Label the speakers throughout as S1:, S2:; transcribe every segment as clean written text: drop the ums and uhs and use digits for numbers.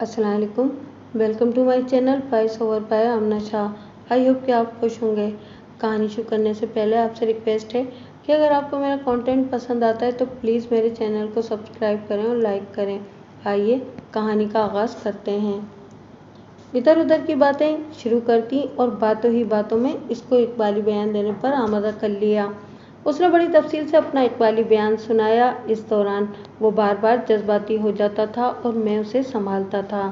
S1: अस्सलाम वालेकुम। Welcome to my channel voice over by Amna Shah. I hope कि आप खुश होंगे। कहानी शुरू करने से पहले आपसे रिक्वेस्ट है कि अगर आपको मेरा कंटेंट पसंद आता है तो प्लीज़ मेरे चैनल को सब्सक्राइब करें और लाइक करें। आइए कहानी का आगाज़ करते हैं। इधर उधर की बातें शुरू करती और बातों ही बातों में इसको इकबाली बयान देने पर आमादा कर लिया। उसने बड़ी तफसील से अपना इकबाली बयान सुनाया। इस दौरान वो बार बार जज्बाती हो जाता था और मैं उसे संभालता था।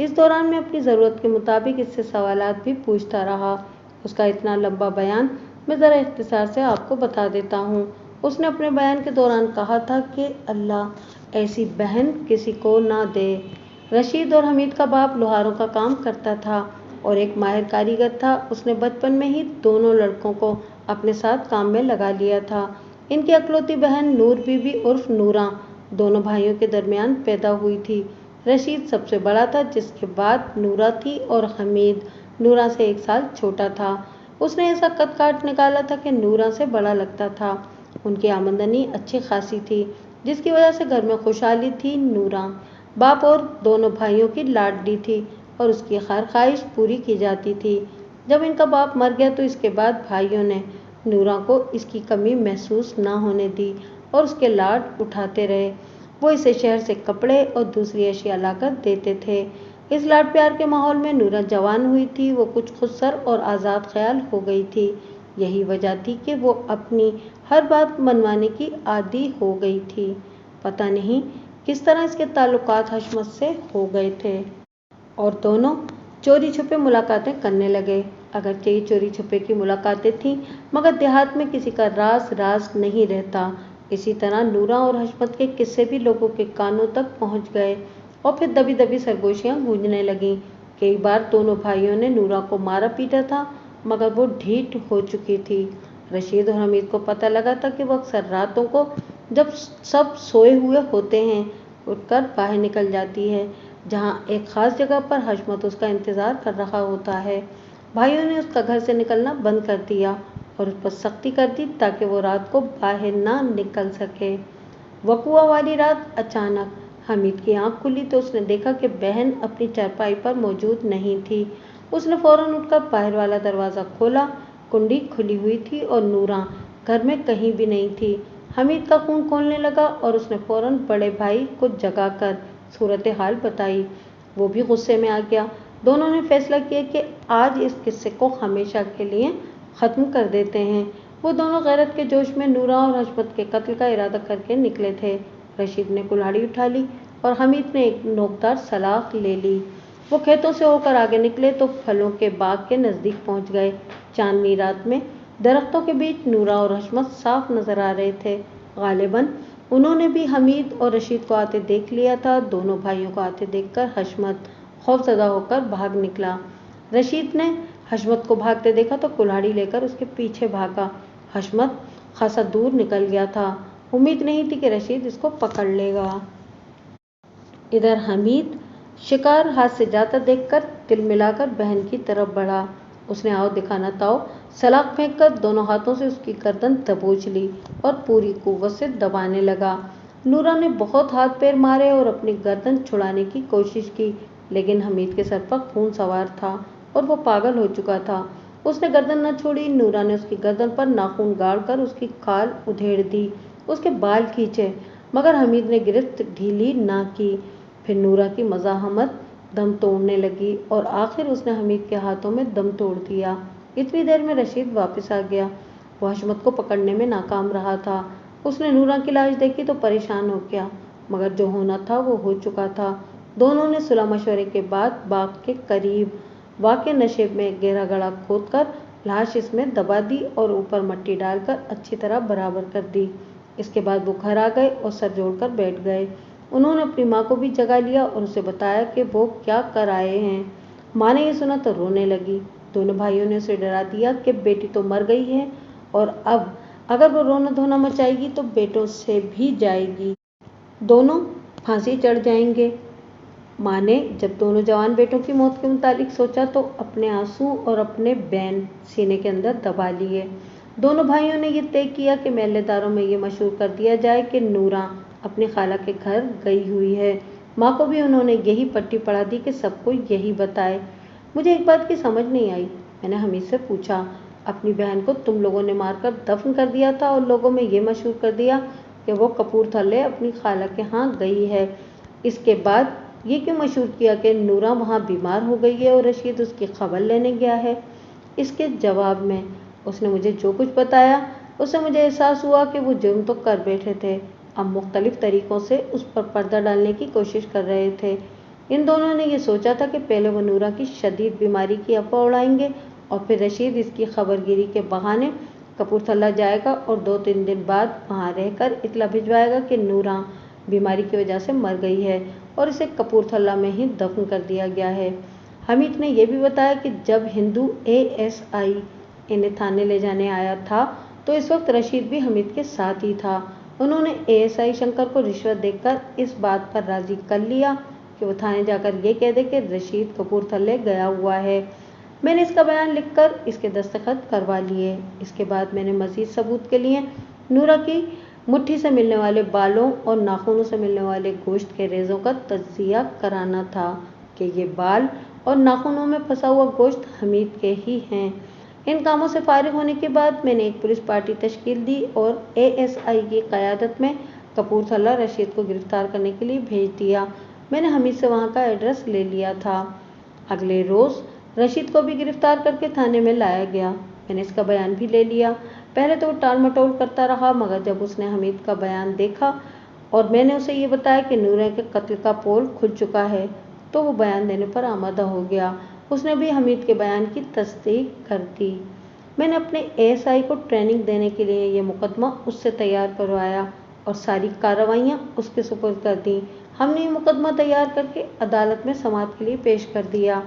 S1: इस दौरान मैं अपनी ज़रूरत के मुताबिक इससे सवालात भी पूछता रहा। उसका इतना लंबा बयान मैं ज़रा इख्तिसार से आपको बता देता हूँ। उसने अपने बयान के दौरान कहा था कि अल्लाह ऐसी बहन किसी को ना दे। रशीद और हमीद का बाप लोहारों का काम करता था और एक माहिर कारीगर था। उसने बचपन में ही दोनों लड़कों को अपने साथ काम में लगा लिया था। इनकी अकलौती बहन नूर बीबी उर्फ नूरा दोनों भाइयों के दरमियान पैदा हुई थी। रशीद सबसे बड़ा था, जिसके बाद नूरा थी और हमीद नूरा से 1 साल छोटा था। उसने ऐसा कद काट निकाला था कि नूरा से बड़ा लगता था। उनकी आमदनी अच्छी खासी थी, जिसकी वजह से घर में खुशहाली थी। नूरा बाप और दोनों भाइयों की लाडली थी और उसकी हर ख्वाहिश पूरी की जाती थी। जब इनका बाप मर गया तो इसके बाद भाइयों ने नूरा को इसकी कमी महसूस ना होने दी और उसके लाड उठाते रहे। वो इसे शहर से कपड़े और दूसरी अशिया लाकर देते थे। इस लाड प्यार के माहौल में नूरा जवान हुई थी। वो कुछ खुदसर और आज़ाद ख्याल हो गई थी। यही वजह थी कि वो अपनी हर बात मनवाने की आदी हो गई थी। पता नहीं किस तरह इसके ताल्लुकात हशमत से हो गए थे और दोनों चोरी छुपे मुलाकातें करने लगे। अगरचे ये चोरी छुपे की मुलाकातें थीं, मगर देहात में किसी का राज नहीं रहता। इसी तरह नूरा और हशमत के किस्से भी लोगों के कानों तक पहुंच गए और फिर दबी दबी सरगोशियां गूंजने लगीं। कई बार दोनों भाइयों ने नूरा को मारा पीटा था, मगर वो ढीठ हो चुकी थी। रशीद और हमीद को पता लगा था कि वो अक्सर रातों को जब सब सोए हुए होते हैं उठकर बाहर निकल जाती है, जहां एक खास जगह पर हशमत उसका इंतज़ार कर रहा होता है। भाइयों ने उसका घर से निकलना बंद कर दिया और उस पर सख्ती कर दी ताकि वो रात को बाहर ना निकल सके। वकुआ वाली रात अचानक हमीद की आंख खुली तो उसने देखा कि बहन अपनी चारपाई पर मौजूद नहीं थी। उसने फौरन उठकर बाहर वाला दरवाज़ा खोला। कुंडी खुली हुई थी और नूरा घर में कहीं भी नहीं थी। हमीद का खून खौलने लगा और उसने फौरन बड़े भाई को जगाकर सूरत हाल बताई। वो भी गुस्से में आ गया। दोनों ने फैसला किया कि आज इस किस्से को हमेशा के लिए ख़त्म कर देते हैं। वो दोनों गैरत के जोश में नूरा और हशमत के कत्ल का इरादा करके निकले थे। रशीद ने कुल्हाड़ी उठा ली और हमीद ने एक नोकदार सलाख ले ली। वो खेतों से होकर आगे निकले तो फलों के बाग के नज़दीक पहुंच गए। चांदनी रात में दरख्तों के बीच नूरा और हशमत साफ नजर आ रहे थे। गालिबन उन्होंने भी हमीद और रशीद को आते देख लिया था। दोनों भाइयों को आते देखकर हशमत खौफजदा होकर भाग निकला। रशीद ने हशमत को भागते देखा तो कुल्हाड़ी लेकर उसके पीछे भागा। हशमत खासा दूर निकल गया था। उम्मीद नहीं थी कि रशीद इसको पकड़ लेगा। इधर हमीद शिकार हाथ से जाता देखकर तिल मिलाकर बहन की तरफ बढ़ा। उसने आओ दिखाना ताओ सलाख फेंककर दोनों हाथों से उसकी गर्दन दबोच ली और पूरी कुव्वत से दबाने लगा। नूरा ने बहुत हाथ पैर मारे और अपनी गर्दन छुड़ाने की कोशिश की, लेकिन हमीद के सर पर खून सवार था और वो पागल हो चुका था। उसने गर्दन न छोड़ी। नूरा ने उसकी गर्दन पर नाखून गाड़कर उसकी खाल उधेड़ दी, उसके बाल खींचे, मगर हमीद ने गिरफ्त ढीली ना की। फिर नूरा की मज़ाहमत दम तोड़ने लगी और आखिर उसने हमीद के हाथों में दम तोड़ दिया। इतनी देर में रशीद वापस आ गया। वो हशमत को पकड़ने में नाकाम रहा था। उसने नूरा की लाश देखी तो परेशान हो गया, मगर जो होना था वो हो चुका था। दोनों ने सुलह मशवरे के बाद बाग के करीब वाक़े नशेब में गहरा गड्ढा खोदकर लाश इसमें दबा दी और ऊपर मिट्टी डालकर अच्छी तरह बराबर कर दी। इसके बाद वो घर आ गए और सर जोड़कर बैठ गए। उन्होंने अपनी माँ को भी जगा लिया और उसे बताया कि वो क्या कर आए हैं। माँ ने ये सुना तो रोने लगी। दोनों भाइयों ने उसे डरा दिया कि बेटी तो मर गई है और अब अगर वो रोना धोना मचाएगी तो बेटों से भी जाएगी, दोनों फांसी चढ़ जाएंगे। माँ ने जब दोनों जवान बेटों की मौत के मुतालिक सोचा तो अपने आंसू और अपने बैन सीने के अंदर दबा लिए। दोनों भाइयों ने यह तय किया कि महल्लेदारों में ये मशहूर कर दिया जाए कि नूरा अपनी खाला के घर गई हुई है। माँ को भी उन्होंने यही पट्टी पढ़ा दी कि सबको यही बताए। मुझे एक बात की समझ नहीं आई। मैंने हमीद से पूछा, अपनी बहन को तुम लोगों ने मारकर दफन कर दिया था और लोगों में ये मशहूर कर दिया कि वो कपूरथले अपनी खाला के यहाँ गई है। इसके बाद ये क्यों मशहूर किया कि नूरा वहाँ बीमार हो गई है और रशीद उसकी खबर लेने गया है? इसके जवाब में उसने मुझे जो कुछ बताया उससे मुझे एहसास हुआ कि वो जुर्म तो कर बैठे थे, अब मुख्तलिफ तरीकों से उस पर पर्दा डालने की कोशिश कर रहे थे। इन दोनों ने ये सोचा था कि पहले वो नूरा की शदीद बीमारी की अफवाह उड़ाएंगे और फिर रशीद इसकी खबरगिरी के बहाने कपूरथला जाएगा और 2-3 दिन बाद वहाँ रहकर इतला भिजवाएगा कि नूरा बीमारी की वजह से मर गई है और इसे कपूरथला में ही दफन कर दिया गया है। हमीद ने यह भी बताया कि जब हिंदू ASI इन्हें थाने ले जाने आया था तो इस वक्त रशीद भी हमीद के साथ ही था। उन्होंने ASI शंकर को रिश्वत देकर इस बात पर राजी कर लिया कि वो थाने जाकर ये कह दे कि रशीद कपूरथले गया हुआ है। मैंने इसका बयान लिखकर इसके दस्तखत करवा लिए। इसके बाद मैंने मजीद सबूत के लिए नूरा की मुट्ठी से मिलने वाले बालों और नाखूनों से मिलने वाले गोश्त के रेज़ों का तज्जिया कराना था कि ये बाल और नाखूनों में फंसा हुआ गोश्त हमीद के ही हैं। इन कामों से फारिग होने के बाद मैंने एक पुलिस पार्टी तश्कील दी और ASI की क़यादत में कपूरथला रशीद को गिरफ्तार करने के लिए भेज दिया। मैंने हमीद से वहाँ का एड्रेस ले लिया था। अगले रोज़ रशीद को भी गिरफ्तार करके थाने में लाया गया। मैंने इसका बयान भी ले लिया। पहले तो वो टाल मटोल करता रहा, मगर जब उसने हमीद का बयान देखा और मैंने उसे ये बताया कि नूरा के कत्ल का पोल खुल चुका है तो वो बयान देने पर आमादा हो गया। उसने भी हमीद के बयान की तस्दीक कर दी। मैंने अपने ASI को ट्रेनिंग देने के लिए ये मुकदमा उससे तैयार करवाया और सारी कार्रवाइयाँ उसके सुपुर्द कर दी। हमने ये मुकदमा तैयार करके अदालत में समाअत के लिए पेश कर दिया।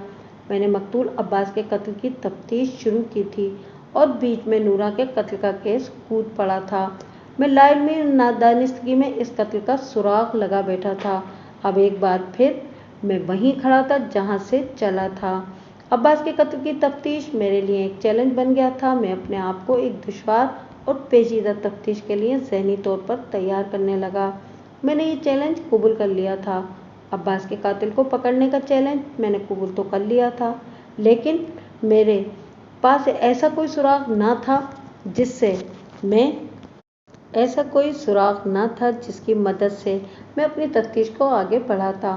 S1: मैंने मकतूल अब्बास के कत्ल की तफ्तीश शुरू की थी और बीच में नूरा के कत्ल का केस कूद पड़ा था। मैं लाइल्मी नादानिस्तगी में इस कत्ल का सुराग लगा बैठा था। अब एक बार फिर मैं वहीं खड़ा था जहां से चला था। अब्बास के कत्ल की तफ्तीश मेरे लिए एक चैलेंज बन गया था। मैं अपने आप को एक दुश्वार और पेचीदा तफ्तीश के लिए ज़हनी तौर पर तैयार करने लगा। मैंने ये चैलेंज कबूल कर लिया था। अब्बास के कातिल को पकड़ने का चैलेंज मैंने कबूल तो कर लिया था, लेकिन मेरे पास ऐसा कोई सुराग न था जिसकी मदद से मैं अपनी तफ्तीश को आगे बढ़ाता।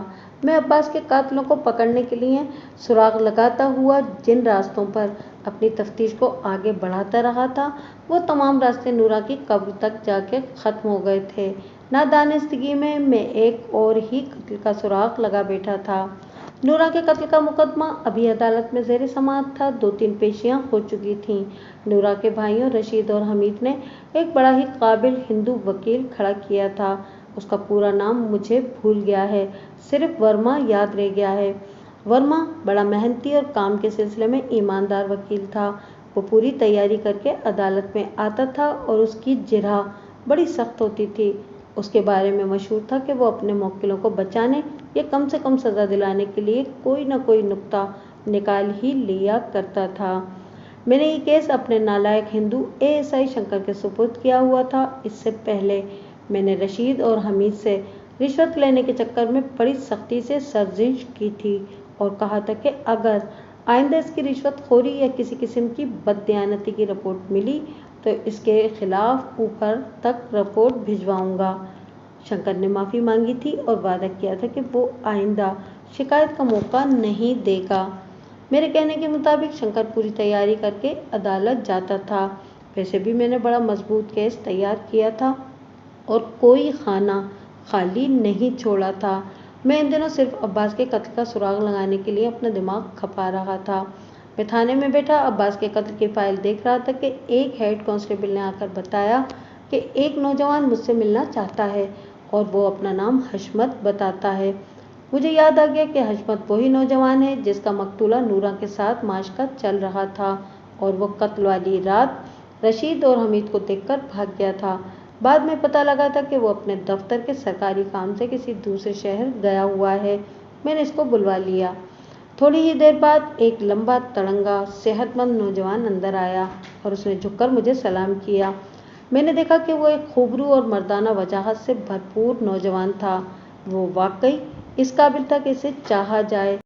S1: मैं अब्बास के कातिलों को पकड़ने के लिए सुराग लगाता हुआ जिन रास्तों पर अपनी तफ्तीश को आगे बढ़ाता रहा था वो तमाम रास्ते नूरा की कब्र तक जाके ख़त्म हो गए थे। नादानिस्तगी में मैं एक और ही कत्ल का सुराग लगा बैठा था। नूरा के कत्ल का मुकदमा अभी अदालत में ज़ेर समाअत था। 2-3 पेशियां हो चुकी थीं। नूरा के भाइयों रशीद और हमीद ने एक बड़ा ही काबिल हिंदू वकील खड़ा किया था। उसका पूरा नाम मुझे भूल गया है, सिर्फ वर्मा याद रह गया है। वर्मा बड़ा मेहनती और काम के सिलसिले में ईमानदार वकील था। वो पूरी तैयारी करके अदालत में आता था और उसकी जिरह बड़ी सख्त होती थी। उसके बारे में मशहूर था कि वो अपने मुवक्किलों को बचाने या कम से कम सज़ा दिलाने के लिए कोई न कोई नुक्ता निकाल ही लिया करता था। मैंने ये केस अपने नालायक हिंदू ASI शंकर के सुपुर्द किया हुआ था। इससे पहले मैंने रशीद और हमीद से रिश्वत लेने के चक्कर में बड़ी सख्ती से सर्जिश की थी और कहा था कि अगर आइंदा इसकी रिश्वत खोरी या किसी किस्म की बददियानती की रिपोर्ट मिली तो इसके खिलाफ ऊपर तक रिपोर्ट भिजवाऊंगा। शंकर ने माफ़ी मांगी थी और वादा किया था कि वो आइंदा शिकायत का मौका नहीं देगा। मेरे कहने के मुताबिक शंकर पूरी तैयारी करके अदालत जाता था। वैसे भी मैंने बड़ा मजबूत केस तैयार किया था और कोई खाना खाली नहीं छोड़ा था। मैं इन दिनों सिर्फ अब्बास के कत्ल का सुराग लगाने के लिए अपना दिमाग खपा रहा था। मैं थाने में बैठा अब्बास के कत्ल की फाइल देख रहा था कि एक हेड कांस्टेबल ने आकर बताया कि एक नौजवान मुझसे मिलना चाहता है और वो अपना नाम हशमत बताता है। मुझे याद आ गया कि हशमत वही नौजवान है जिसका मकतूला नूरा के साथ माशका चल रहा था और वो कत्ल वाली रात रशीद और हमीद को देखकर भाग गया था। बाद में पता लगा था कि वो अपने दफ्तर के सरकारी काम से किसी दूसरे शहर गया हुआ है। मैंने इसको बुलवा लिया। थोड़ी ही देर बाद एक लंबा तड़ंगा सेहतमंद नौजवान अंदर आया और उसने झुककर मुझे सलाम किया। मैंने देखा कि वो एक खूबरू और मर्दाना वजाहत से भरपूर नौजवान था। वो वाकई इस काबिल था कि इसे चाहा जाए।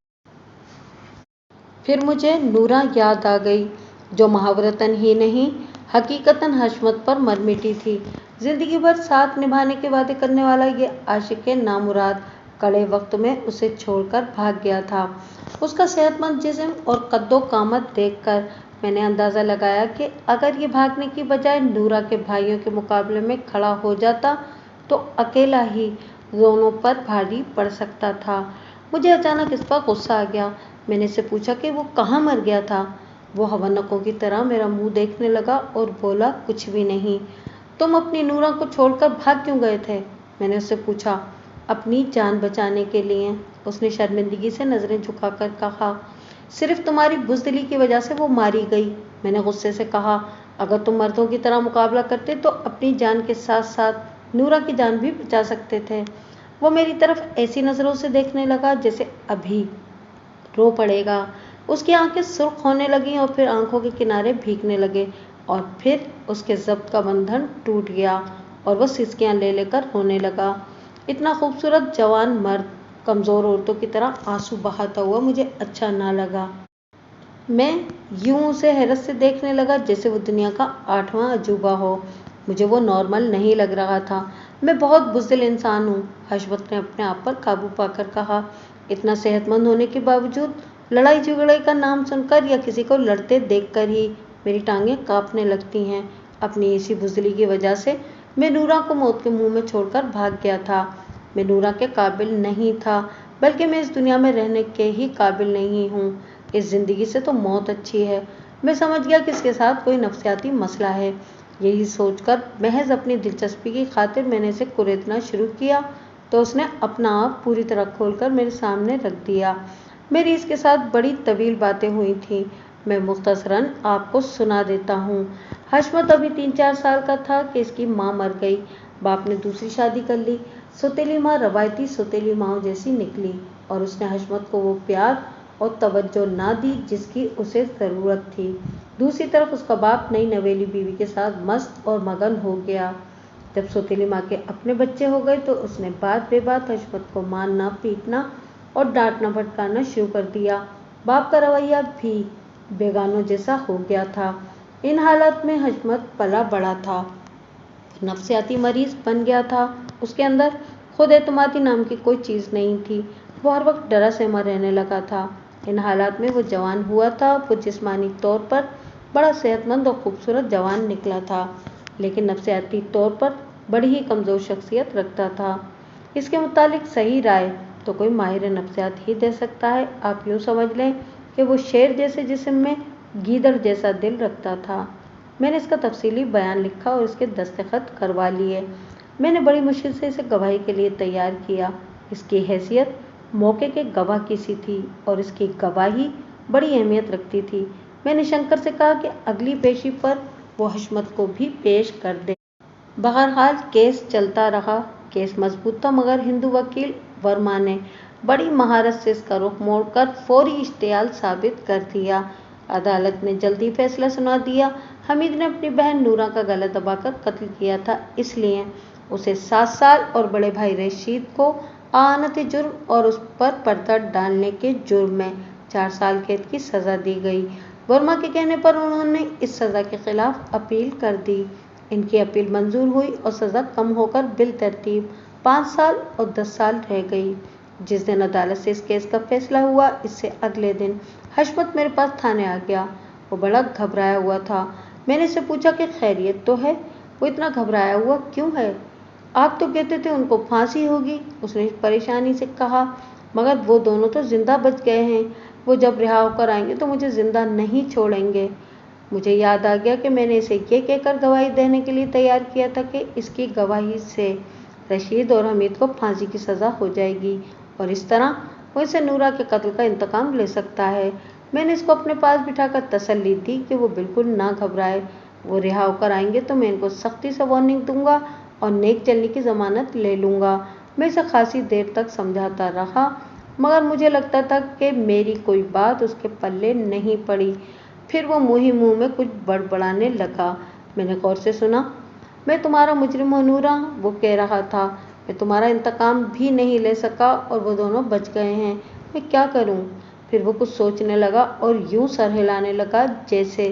S1: फिर मुझे नूरा याद आ गई, जो महावरतन ही नहीं हकीकतन हशमत पर मर मिटी थी। जिंदगी भर साथ निभाने के वादे करने वाला ये आशिक नामुराद कड़े वक्त में उसे छोड़कर भाग गया था। उसका सेहतमंद जिस्म और कद्दो कामत देखकर मैंने अंदाज़ा लगाया कि अगर ये भागने की बजाय नूरा के भाइयों के मुकाबले में खड़ा हो जाता तो अकेला ही दोनों पर भारी पड़ सकता था। मुझे अचानक इस पर गुस्सा आ गया। मैंने इससे पूछा कि वो कहाँ मर गया था। वो हवनकों की तरह मेरा मुंह देखने लगा और बोला, कुछ भी नहीं। तुम अपनी नूरा को छोड़कर भाग क्यों गए थे? मैंने उससे पूछा। अपनी जान बचाने के लिए, उसने शर्मिंदगी से नजरें झुकाकर कहा। सिर्फ तुम्हारी बुज़दिली की वजह से वो मारी गई। मैंने गुस्से से कहा, अगर तुम मर्दों की तरह मुकाबला करते तो अपनी जान के साथ साथ नूरा की जान भी बचा सकते थे। वो मेरी तरफ ऐसी नज़रों से देखने लगा जैसे अभी रो पड़ेगा। उसकी आंखें सुर्ख होने लगीं और फिर आंखों के किनारे भीगने लगे और फिर उसके ज़ब्त का बंधन टूट गया और वो सिसकियां ले लेकर रोने लगा। इतना खूबसूरत जवान मर्द कमज़ोर औरतों की तरह आंसू बहाता हुआ मुझे अच्छा ना लगा। मैं यूं उसे हैरत से देखने लगा जैसे वो दुनिया का 8वां अजूबा हो। मुझे वो नॉर्मल नहीं लग रहा था। मैं बहुत बुज़दिल इंसान हूँ, हशमत ने अपने आप पर काबू पाकर कहा। इतना सेहतमंद होने के बावजूद लड़ाई झगड़े का नाम सुनकर या किसी को लड़ते देखकर ही मेरी टांगें कांपने लगती हैं। अपनी इसी बुज़दिली की वजह से मैं नूरा को मौत के मुंह में छोड़कर भाग गया था। मैं नूरा के काबिल नहीं था, बल्कि मैं इस दुनिया में रहने के ही काबिल नहीं हूँ। इस ज़िंदगी से तो मौत अच्छी है। मैं समझ गया कि इसके साथ कोई नफ्सियाती मसला है। यही सोचकर महज अपनी दिलचस्पी की खातिर मैंने इसे कुरेदना शुरू किया तो उसने अपना आप पूरी तरह खोलकर मेरे सामने रख दिया। मेरी इसके साथ बड़ी तवील बातें हुई थीं। मैं मुख्तसरन आपको सुना देता हूँ। हशमत अभी 3-4 साल का था कि इसकी माँ मर गई। बाप ने दूसरी शादी कर ली। सौतेली माँ रवायती सौतेली माँओं जैसी निकली और उसने हशमत को वो प्यार और तवज्जो ना दी जिसकी उसे ज़रूरत थी। दूसरी तरफ उसका बाप नई नवेली बीवी के साथ मस्त और मगन हो गया। जब सौतेली माँ के अपने बच्चे हो गए तो उसने बात बेबात हशमत को मारना, पीटना और डांटना भटकाना शुरू कर दिया। बाप का रवैया भी बेगानों जैसा हो गया था। इन हालात में हशमत पला बड़ा था, नफ्सियाती मरीज बन गया था। उसके अंदर खुद एतमादी नाम की कोई चीज़ नहीं थी। वो हर वक्त डरा सहमा रहने लगा था। इन हालात में वो जवान हुआ था। वो जिस्मानी तौर पर बड़ा सेहतमंद और खूबसूरत जवान निकला था, लेकिन नफ्सियाती तौर पर बड़ी ही कमज़ोर शख्सियत रखता था। इसके मुतालिक सही राय तो कोई माहिर नफ्सियात ही दे सकता है। आप यूँ समझ लें कि वो शेर जैसे जिस्म में गीदड़ जैसा दिल रखता था। मैंने इसका तफसीली बयान लिखा और इसके दस्तखत करवा लिए। मैंने बड़ी मुश्किल से इसे गवाही के लिए तैयार किया। इसकी हैसियत मौके के गवाह की सी थी और इसकी गवाही बड़ी अहमियत रखती थी। मैंने शंकर से कहा कि अगली पेशी पर वो हशमत को भी पेश कर दे। बहरहाल केस चलता रहा। केस मजबूत था, मगर हिंदू वकील वर्मा ने बड़ी महारत से इसका रुख मोड़कर फौरी इश्तियाल साबित कर दिया। अदालत ने जल्दी फैसला सुना दिया। हमीद ने अपनी बहन नूरा का गला दबाकर कत्ल किया था, इसलिए उसे 7 साल और बड़े भाई रशीद को आनत जुर्म और उस पर पर्दा डालने के जुर्म में 4 साल कैद की सज़ा दी गई। वर्मा के कहने पर उन्होंने इस सज़ा के खिलाफ अपील कर दी। इनकी अपील मंजूर हुई और सज़ा कम होकर बिल तरतीब 5 साल और 10 साल रह गई। जिस दिन अदालत से इस केस का फैसला हुआ, इससे अगले दिन हशमत मेरे पास थाने आ गया। वो बड़ा घबराया हुआ था। मैंने इससे पूछा कि खैरियत तो है? वो इतना घबराया हुआ क्यों है? आप तो कहते थे उनको फांसी होगी, उसने परेशानी से कहा। मगर वो दोनों तो जिंदा बच गए हैं। वो जब रिहा होकर आएंगे तो मुझे जिंदा नहीं छोड़ेंगे। मुझे याद आ गया कि मैंने इसे ये कहकर गवाही देने के लिए तैयार किया था कि इसकी गवाही से रशीद और हमीद को फांसी की सज़ा हो जाएगी और इस तरह वो इसे नूरा के कत्ल का इंतकाम ले सकता है। मैंने इसको अपने पास बिठाकर तसल्ली दी कि वो बिल्कुल ना घबराए। वो रिहा होकर आएंगे तो मैं इनको सख्ती से वार्निंग दूंगा और नेक चलने की ज़मानत ले लूँगा। मैं इसे खासी देर तक समझाता रहा, मगर मुझे लगता था कि मेरी कोई बात उसके पल्ले नहीं पड़ी। फिर वो मुँह ही मुँह में कुछ बड़बड़ाने लगा। मैंने गौर से सुना। मैं तुम्हारा मुजरिम हूँ नूरा, वो कह रहा था। मैं तुम्हारा इंतकाम भी नहीं ले सका और वो दोनों बच गए हैं। मैं क्या करूं? फिर वो कुछ सोचने लगा और यूं सर हिलाने लगा जैसे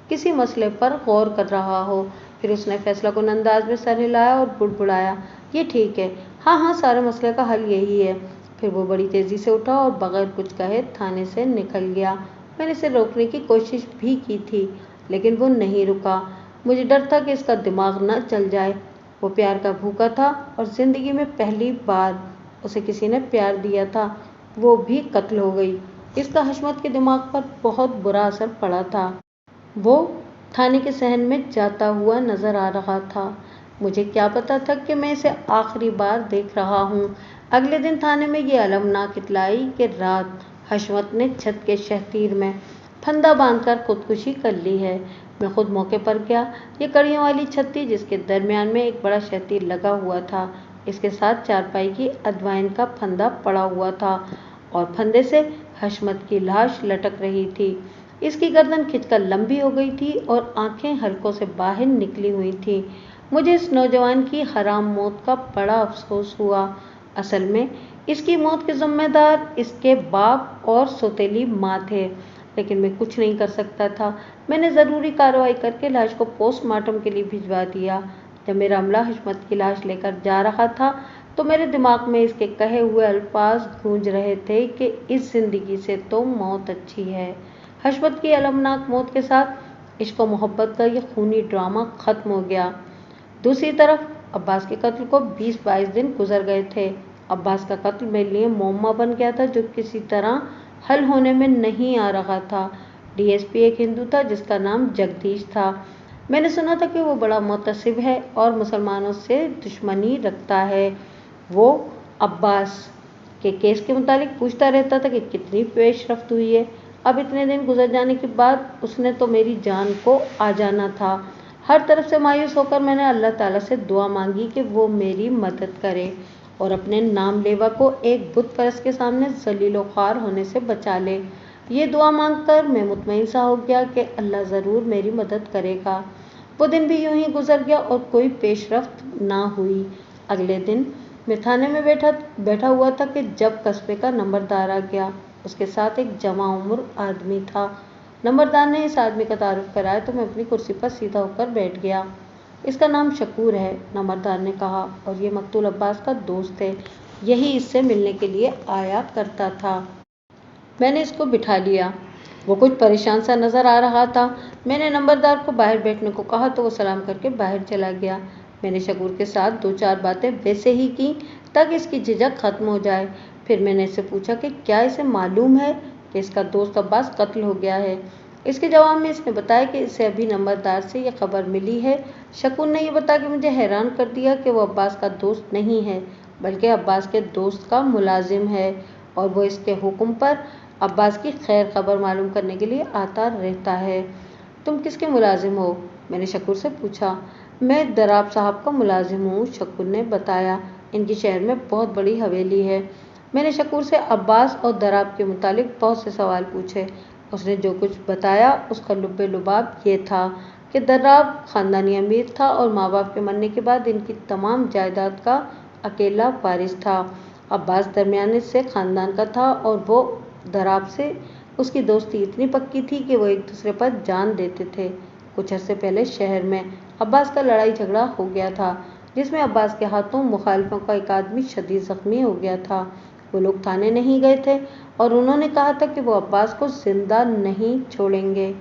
S1: किसी मसले पर गौर कर रहा हो। फिर उसने फैसला कुन अंदाज में सर हिलाया और बुड़बुड़ाया, ये ठीक है, हाँ हाँ, सारे मसले का हल यही है। फिर वो बड़ी तेजी से उठा और बगैर कुछ कहे थाने से निकल गया। मैंने इसे रोकने की कोशिश भी की थी, लेकिन वो नहीं रुका। मुझे डर था कि इसका दिमाग न चल जाए। वो प्यार का भूखा था और जिंदगी में पहली बार उसे किसी ने प्यार दिया था, वो भी कत्ल हो गई। इसका हशमत के दिमाग पर बहुत बुरा असर पड़ा था। वो थाने के सहन में जाता हुआ नजर आ रहा था। मुझे क्या पता था कि मैं इसे आखिरी बार देख रहा हूँ। अगले दिन थाने में ये अलमनाक इतलाई कि रात हशमत ने छत के शहतीर में फंदा बांधकर खुदकुशी कर ली है। मैं खुद मौके पर गया। ये कड़ियों वाली छत थी जिसके दरमियान में एक बड़ा शहतीर लगा हुआ था। इसके साथ चारपाई की अजवाइन का फंदा पड़ा हुआ था और फंदे से हशमत की लाश लटक रही थी। इसकी गर्दन खिंचकर लंबी हो गई थी और आंखें हलकों से बाहर निकली हुई थी। मुझे इस नौजवान की हराम मौत का बड़ा अफसोस हुआ। असल में इसकी मौत के जिम्मेदार इसके बाप और सौतेली माँ थे, लेकिन मैं कुछ नहीं कर सकता था। मैंने ज़रूरी कार्रवाई करके लाश को पोस्टमार्टम के लिए भिजवा दिया। जब मेरा अमला हशमत की लाश लेकर जा रहा था तो मेरे दिमाग में इसके कहे हुए अल्फाज गूंज रहे थे कि इस जिंदगी से तो मौत अच्छी है। हशमत की अलमनाक मौत के साथ इश्क और मोहब्बत का ये खूनी ड्रामा खत्म हो गया। दूसरी तरफ अब्बास के कत्ल को 20-22 दिन गुजर गए थे। अब्बास का कत्ल मेरे लिए मुअम्मा बन गया था जो किसी तरह हल होने में नहीं आ रहा था। डीएसपी एक हिंदू था जिसका नाम जगदीश था। मैंने सुना था कि वो बड़ा मुतअस्सिब है और मुसलमानों से दुश्मनी रखता है। वो अब्बास के केस के मुतालिक पूछता रहता था कि कितनी पेशरफ्त हुई है। अब इतने दिन गुजर जाने के बाद उसने तो मेरी जान को आ जाना था। हर तरफ से मायूस होकर मैंने अल्लाह ताला से दुआ मांगी कि वो मेरी मदद करे और अपने नाम लेवा को एक बुत परस्त के सामने जलील व ख्वार होने से बचा ले। ये दुआ मांगकर मैं मुतमईन सा हो गया कि अल्लाह ज़रूर मेरी मदद करेगा। वो दिन भी यूं ही गुजर गया और कोई पेशरफ्त ना हुई। अगले दिन मैं थाने में बैठा हुआ था कि जब कस्बे का नंबरदार आ गया। उसके साथ एक जवां उम्र आदमी था। नंबरदार ने इस आदमी का तारुफ कराया तो मैं अपनी कुर्सी पर सीधा होकर बैठ गया। इसका नाम शकूर है, नंबरदार ने कहा, और ये मकतूल अब्बास का दोस्त है। यही इससे मिलने के लिए आया करता था। मैंने इसको बिठा लिया। वो कुछ परेशान सा नजर आ रहा था। मैंने नंबरदार को बाहर बैठने को कहा तो वो सलाम करके बाहर चला गया। मैंने शकूर के साथ 2-4 बातें वैसे ही की ताकि इसकी झिझक खत्म हो जाए। फिर मैंने इससे पूछा कि क्या इसे मालूम है कि इसका दोस्त अब्बास कत्ल हो गया है। इसके जवाब में इसने बताया कि इसे अभी नंबरदार से यह खबर मिली है। शकूर ने यह बता के मुझे हैरान कर दिया कि वो अब्बास का दोस्त नहीं है बल्कि अब्बास के दोस्त का मुलाजिम है और वो इसके हुक्म पर अब्बास की खैर खबर मालूम करने के लिए आता रहता है। तुम किसके मुलाजिम हो? मैंने शकूर से पूछा। मैं दराब साहब का मुलाजिम हूँ, शकूर ने बताया। इनकी शहर में बहुत बड़ी हवेली है। मैंने शकूर से अब्बास और दराब के मुतालिक बहुत से सवाल पूछे। उसने जो कुछ बताया उसका लुब्बे लुबाब ये था कि दराब खानदानी अमीर था और माँ बाप के मरने के बाद इनकी तमाम जायदाद का अकेला वारिस था। अब्बास दरमियाने से खानदान का था और वो दराब से उसकी दोस्ती इतनी पक्की थी कि वो एक दूसरे पर जान देते थे। कुछ अरसे पहले शहर में अब्बास का लड़ाई झगड़ा हो गया था जिसमें अब्बास के हाथों मुखालिफों का एक आदमी शदीद जख्मी हो गया था। वो लोग थाने नहीं गए थे और उन्होंने कहा था कि वो अब्बास को जिंदा नहीं छोड़ेंगे।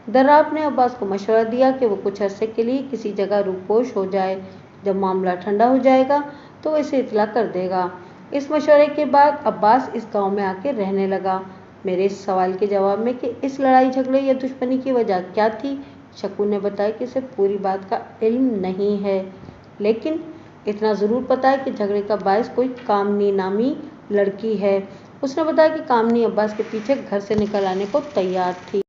S1: दराब ने अब्बास को मशवरा दिया कि वो कुछ अरसे के लिए किसी जगह रूपोश हो जाए। जब मामला ठंडा हो जाएगा तो वो इसे इतला कर देगा। इस मशवरे के बाद अब्बास इस गांव में आके रहने लगा। मेरे इस सवाल के जवाब में कि इस लड़ाई झगड़े या दुश्मनी की वजह क्या थी, शकूर ने बताया कि इसे पूरी बात का इल्म नहीं है, लेकिन इतना ज़रूर पता है कि झगड़े का बायस कोई कामनी नामी लड़की है। उसने बताया कि कामनी अब्बास के पीछे घर से निकल आने को तैयार थी।